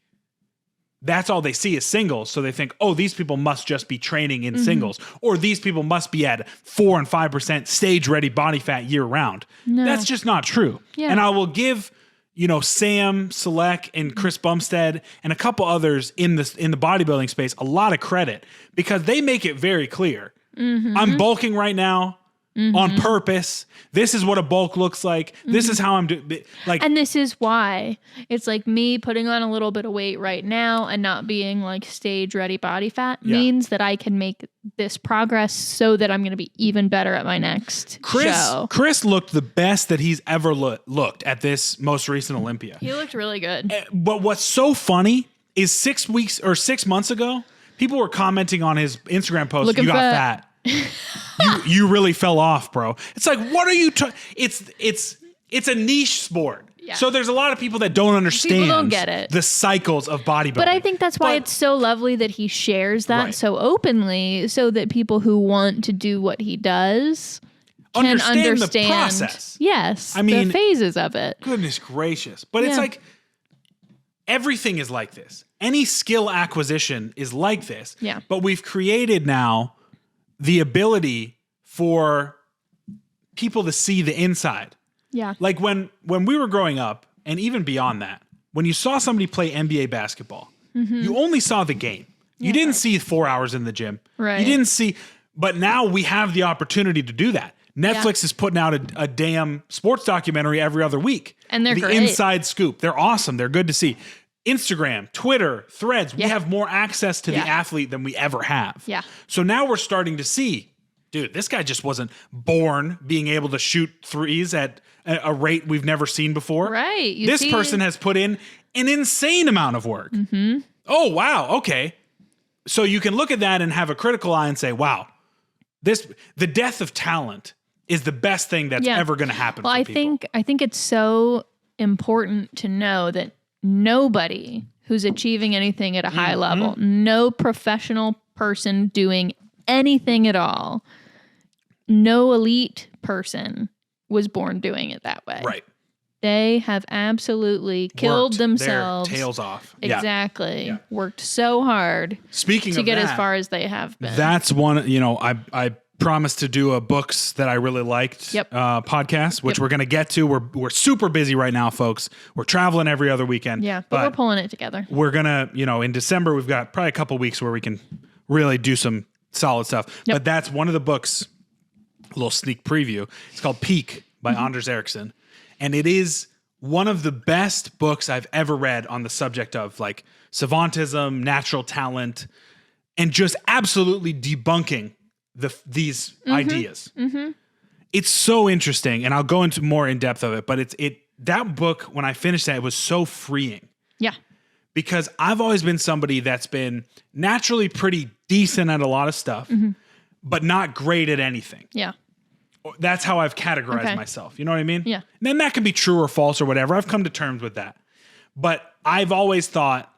Speaker 1: that's all they see is singles. So they think, oh, these people must just be training in singles, or these people must be at 4 and 5% stage ready body fat year round.
Speaker 2: No.
Speaker 1: That's just not true.
Speaker 2: Yeah.
Speaker 1: And I will give, Sam Selleck and Chris Bumstead and a couple others in the bodybuilding space a lot of credit because they make it very clear. I'm bulking right now. On purpose. This is what a bulk looks like. This is how I'm doing.
Speaker 2: And this is why it's like me putting on a little bit of weight right now and not being like stage ready body fat means that I can make this progress so that I'm going to be even better at my next show.
Speaker 1: Chris looked the best that he's ever looked at this most recent Olympia.
Speaker 2: He looked really good.
Speaker 1: But what's so funny is 6 weeks or 6 months ago, people were commenting on his Instagram post,
Speaker 2: Looking
Speaker 1: you got fat. you really fell off, bro. It's like, what are you it's a niche sport. Yeah. So there's a lot of people that don't understand
Speaker 2: people don't get it.
Speaker 1: The cycles of bodybuilding.
Speaker 2: But I think that's why it's so lovely that he shares that so openly so that people who want to do what he does can understand
Speaker 1: the process.
Speaker 2: Yes. I mean, the phases of it.
Speaker 1: Goodness gracious. But it's like everything is like this. Any skill acquisition is like this.
Speaker 2: Yeah.
Speaker 1: But we've created now the ability for people to see the inside.
Speaker 2: Yeah.
Speaker 1: Like when we were growing up, and even beyond that, when you saw somebody play NBA basketball, you only saw the game. You didn't see 4 hours in the gym.
Speaker 2: Right.
Speaker 1: You didn't see, but now we have the opportunity to do that. Netflix is putting out a damn sports documentary every other week.
Speaker 2: And they're great.
Speaker 1: The inside scoop. They're awesome. They're good to see. Instagram, Twitter, Threads, we have more access to the athlete than we ever have.
Speaker 2: Yeah.
Speaker 1: So now we're starting to see, dude, this guy just wasn't born being able to shoot threes at a rate we've never seen before.
Speaker 2: Right.
Speaker 1: This person has put in an insane amount of work. Mm-hmm. Oh, wow. Okay. So you can look at that and have a critical eye and say, wow, the death of talent is the best thing that's ever going to happen for people.
Speaker 2: I think it's so important to know that nobody who's achieving anything at a high level, no professional person doing anything at all, no elite person was born doing it that way.
Speaker 1: Right.
Speaker 2: They have absolutely killed themselves.
Speaker 1: Their tails off.
Speaker 2: Exactly. Yeah. Worked so hard to get as far as they have been.
Speaker 1: That's one, I promised to do a books that I really liked podcast, which we're going to get to. We're super busy right now, folks. We're traveling every other weekend.
Speaker 2: Yeah, but we're pulling it together.
Speaker 1: We're going to, in December, we've got probably a couple weeks where we can really do some solid stuff. But that's one of the books, a little sneak preview. It's called Peak by Anders Ericsson. And it is one of the best books I've ever read on the subject of like savantism, natural talent, and just absolutely debunking these ideas. Mm-hmm. It's so interesting, and I'll go into more in depth of it. But that book, when I finished that, it was so freeing.
Speaker 2: Yeah,
Speaker 1: because I've always been somebody that's been naturally pretty decent at a lot of stuff, but not great at anything.
Speaker 2: Yeah,
Speaker 1: that's how I've categorized myself. You know what I mean?
Speaker 2: Yeah.
Speaker 1: And then that can be true or false or whatever. I've come to terms with that. But I've always thought,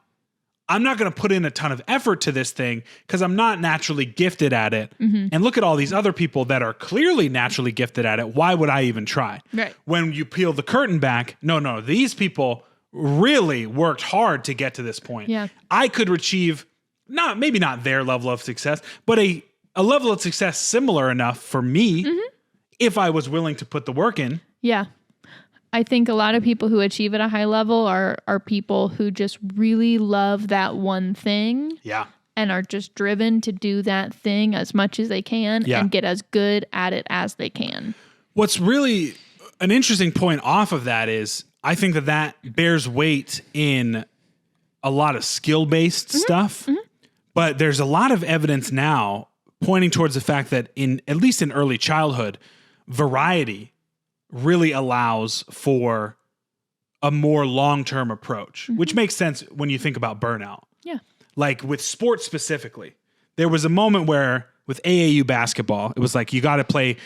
Speaker 1: I'm not going to put in a ton of effort to this thing because I'm not naturally gifted at it. Mm-hmm. And look at all these other people that are clearly naturally gifted at it. Why would I even try?
Speaker 2: Right.
Speaker 1: When you peel the curtain back, no, these people really worked hard to get to this point.
Speaker 2: Yeah.
Speaker 1: I could achieve maybe not their level of success, but a level of success similar enough for me if I was willing to put the work in.
Speaker 2: Yeah. I think a lot of people who achieve at a high level are people who just really love that one thing.
Speaker 1: Yeah.
Speaker 2: And are just driven to do that thing as much as they can and get as good at it as they can.
Speaker 1: What's really an interesting point off of that is I think that bears weight in a lot of skill-based stuff. Mm-hmm. But there's a lot of evidence now pointing towards the fact that at least in early childhood, variety really allows for a more long-term approach, which makes sense when you think about burnout.
Speaker 2: Yeah.
Speaker 1: Like with sports specifically, there was a moment where with AAU basketball, it was like you got to play,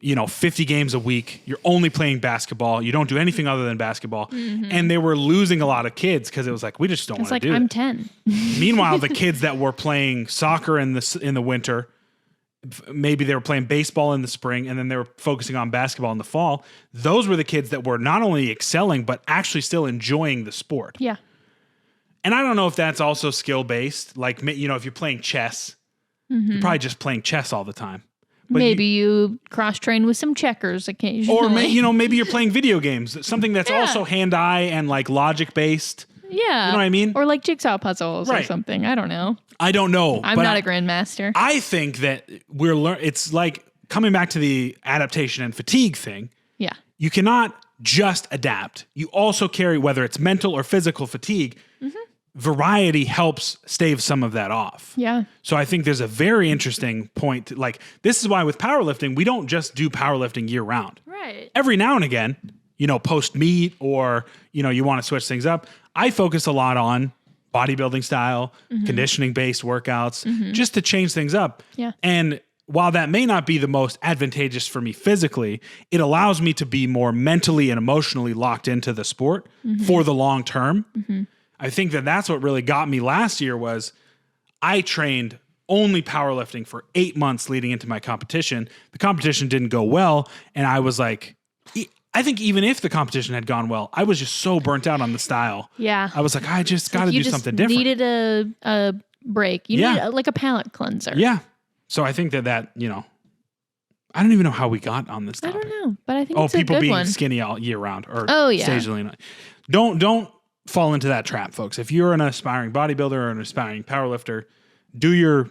Speaker 1: 50 games a week. You're only playing basketball. You don't do anything other than basketball. And they were losing a lot of kids because it was like, we just don't want to do it.
Speaker 2: I'm 10.
Speaker 1: Meanwhile, the kids that were playing soccer in the winter, maybe they were playing baseball in the spring and then they were focusing on basketball in the fall. Those were the kids that were not only excelling, but actually still enjoying the sport.
Speaker 2: Yeah.
Speaker 1: And I don't know if that's also skill-based. Like, if you're playing chess, you're probably just playing chess all the time. But
Speaker 2: maybe you cross-train with some checkers occasionally.
Speaker 1: Or, maybe you're playing video games. Something that's also hand-eye and, like, logic-based.
Speaker 2: Yeah.
Speaker 1: You know what I mean?
Speaker 2: Or, like, jigsaw puzzles or something. I don't know.
Speaker 1: I don't know.
Speaker 2: I'm not a grandmaster.
Speaker 1: I think that it's like coming back to the adaptation and fatigue thing.
Speaker 2: Yeah.
Speaker 1: You cannot just adapt. You also carry, whether it's mental or physical fatigue, variety helps stave some of that off.
Speaker 2: Yeah.
Speaker 1: So I think there's a very interesting point. Like, this is why with powerlifting, we don't just do powerlifting year round.
Speaker 2: Right.
Speaker 1: Every now and again, post meet or, you want to switch things up. I focus a lot on bodybuilding style, conditioning based workouts, just to change things up.
Speaker 2: Yeah.
Speaker 1: And while that may not be the most advantageous for me physically, it allows me to be more mentally and emotionally locked into the sport for the long term. I think that that's what really got me last year was I trained only powerlifting for 8 months leading into my competition. The competition didn't go well. And I was like, I think even if the competition had gone well, I was just so burnt out on the style.
Speaker 2: Yeah.
Speaker 1: I was like, I just got to do something different.
Speaker 2: You needed a break. You needed like a palate cleanser.
Speaker 1: Yeah. So I think that, I don't even know how we got on this topic.
Speaker 2: I don't know, but I think it's a good one.
Speaker 1: People being skinny all year round or stagely. Don't fall into that trap, folks. If you're an aspiring bodybuilder or an aspiring powerlifter, do your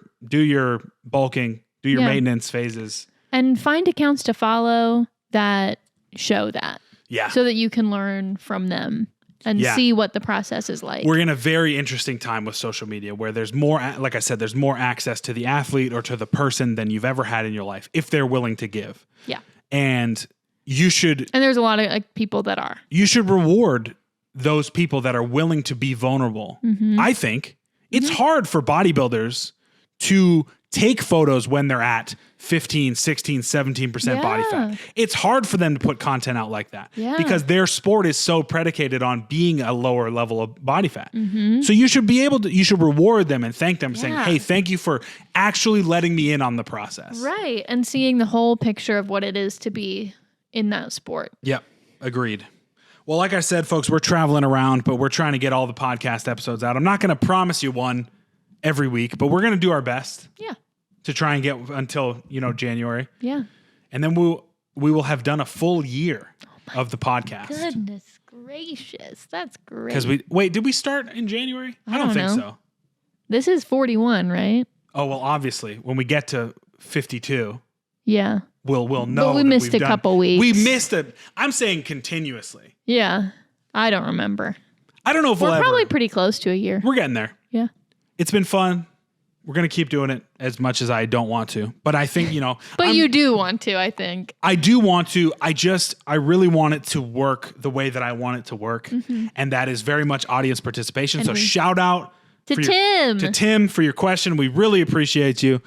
Speaker 1: bulking, do your maintenance phases.
Speaker 2: And find accounts to follow that show that.
Speaker 1: Yeah.
Speaker 2: So that you can learn from them and see what the process is like.
Speaker 1: We're in a very interesting time with social media where there's more, like I said, there's more access to the athlete or to the person than you've ever had in your life if they're willing to give.
Speaker 2: Yeah.
Speaker 1: And you should...
Speaker 2: And there's a lot of people that are.
Speaker 1: You should reward those people that are willing to be vulnerable. I think it's hard for bodybuilders to take photos when they're at 15, 16, 17% body fat. It's hard for them to put content out like that because their sport is so predicated on being a lower level of body fat. So you should you should reward them and thank them saying, hey, thank you for actually letting me in on the process.
Speaker 2: Right. And seeing the whole picture of what it is to be in that sport.
Speaker 1: Yep. Agreed. Well, like I said, folks, we're traveling around, but we're trying to get all the podcast episodes out. I'm not going to promise you one every week, but we're going to do our best.
Speaker 2: Yeah.
Speaker 1: To try and get until, January.
Speaker 2: Yeah.
Speaker 1: And then we will have done a full year of the podcast.
Speaker 2: Goodness gracious. That's great.
Speaker 1: Because did we start in January? I don't think so.
Speaker 2: This is 41, right?
Speaker 1: Oh, well, obviously, when we get to 52.
Speaker 2: Yeah.
Speaker 1: We'll know.
Speaker 2: But we missed a couple weeks.
Speaker 1: We missed I'm saying continuously.
Speaker 2: Yeah. I don't remember.
Speaker 1: I don't know if
Speaker 2: we're probably pretty close to a year.
Speaker 1: We're getting there.
Speaker 2: Yeah.
Speaker 1: It's been fun. We're going to keep doing it as much as I don't want to. But I think,
Speaker 2: But you do want to, I think.
Speaker 1: I do want to. I really want it to work the way that I want it to work. And that is very much audience participation. So shout out
Speaker 2: to
Speaker 1: Tim for your question. We really appreciate you.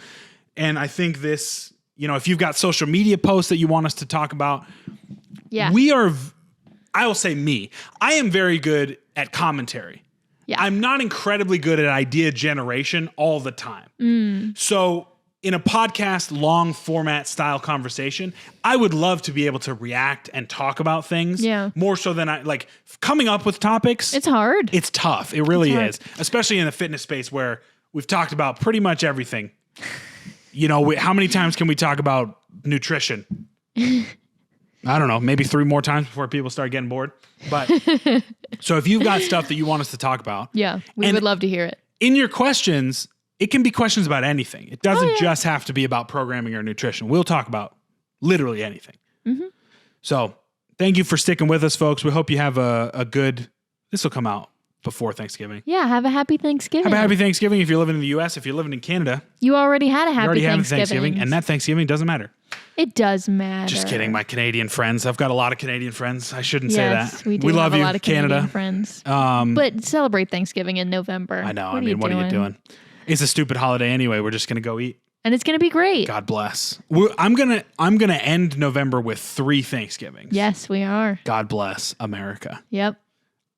Speaker 1: And I think this, if you've got social media posts that you want us to talk about, I will say I am very good at commentary. Yeah. I'm not incredibly good at idea generation all the time. So in a podcast, long format style conversation, I would love to be able to react and talk about things more so than coming up with topics.
Speaker 2: It's hard.
Speaker 1: It's tough. It really is, especially in the fitness space where we've talked about pretty much everything. How many times can we talk about nutrition? I don't know, maybe 3 more times before people start getting bored. But so if you've got stuff that you want us to talk about.
Speaker 2: Yeah, we would love to hear it.
Speaker 1: In your questions, it can be questions about anything. It doesn't just have to be about programming or nutrition. We'll talk about literally anything. So thank you for sticking with us, folks. We hope you have a good, this will come out before Thanksgiving.
Speaker 2: Yeah, have a happy Thanksgiving.
Speaker 1: Have a happy Thanksgiving if you're living in the U.S. If you're living in Canada.
Speaker 2: You already had a happy Thanksgiving.
Speaker 1: And that Thanksgiving doesn't matter.
Speaker 2: It does matter.
Speaker 1: Just kidding, my Canadian friends. I've got a lot of Canadian friends. I shouldn't say that.
Speaker 2: We do
Speaker 1: love
Speaker 2: have
Speaker 1: you,
Speaker 2: a lot of
Speaker 1: Canada.
Speaker 2: Canadian friends. But celebrate Thanksgiving in November.
Speaker 1: I know. What are you doing? It's a stupid holiday anyway. We're just gonna go eat.
Speaker 2: And it's going to be great.
Speaker 1: God bless. I'm gonna end November with 3 Thanksgivings.
Speaker 2: Yes, we are.
Speaker 1: God bless America.
Speaker 2: Yep.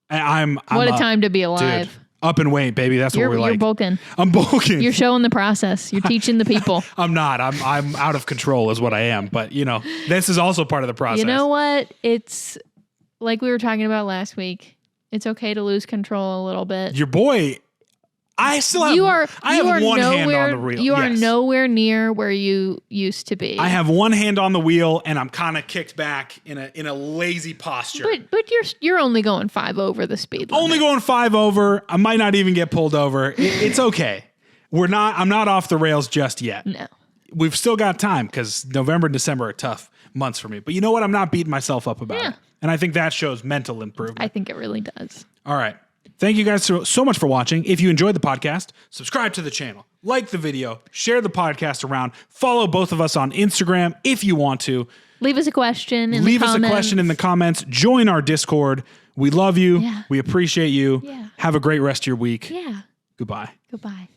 Speaker 1: I'm
Speaker 2: what a time to be alive.
Speaker 1: Dude, up and weight, baby. That's what we like.
Speaker 2: You're bulking.
Speaker 1: I'm bulking.
Speaker 2: You're showing the process. You're teaching the people.
Speaker 1: I'm not. I'm out of control is what I am. But, this is also part of the process.
Speaker 2: You know what? It's like we were talking about last week. It's okay to lose control a little bit.
Speaker 1: Your boy... I still have. I have one hand on the wheel.
Speaker 2: You are nowhere near where you used to be.
Speaker 1: I have one hand on the wheel, and I'm kind of kicked back in a lazy posture.
Speaker 2: But you're only going 5 over the speed limit.
Speaker 1: Only going 5 over. I might not even get pulled over. It's okay. I'm not off the rails just yet.
Speaker 2: No.
Speaker 1: We've still got time because November and December are tough months for me. But you know what? I'm not beating myself up about it, and I think that shows mental improvement.
Speaker 2: I think it really does.
Speaker 1: All right. Thank you guys so much for watching. If you enjoyed the podcast, subscribe to the channel, like the video, share the podcast around, follow both of us on Instagram if you want to.
Speaker 2: Leave us a question in
Speaker 1: the comments. Join our Discord. We love you.
Speaker 2: Yeah.
Speaker 1: We appreciate you.
Speaker 2: Yeah.
Speaker 1: Have a great rest of your week.
Speaker 2: Yeah.
Speaker 1: Goodbye.
Speaker 2: Goodbye.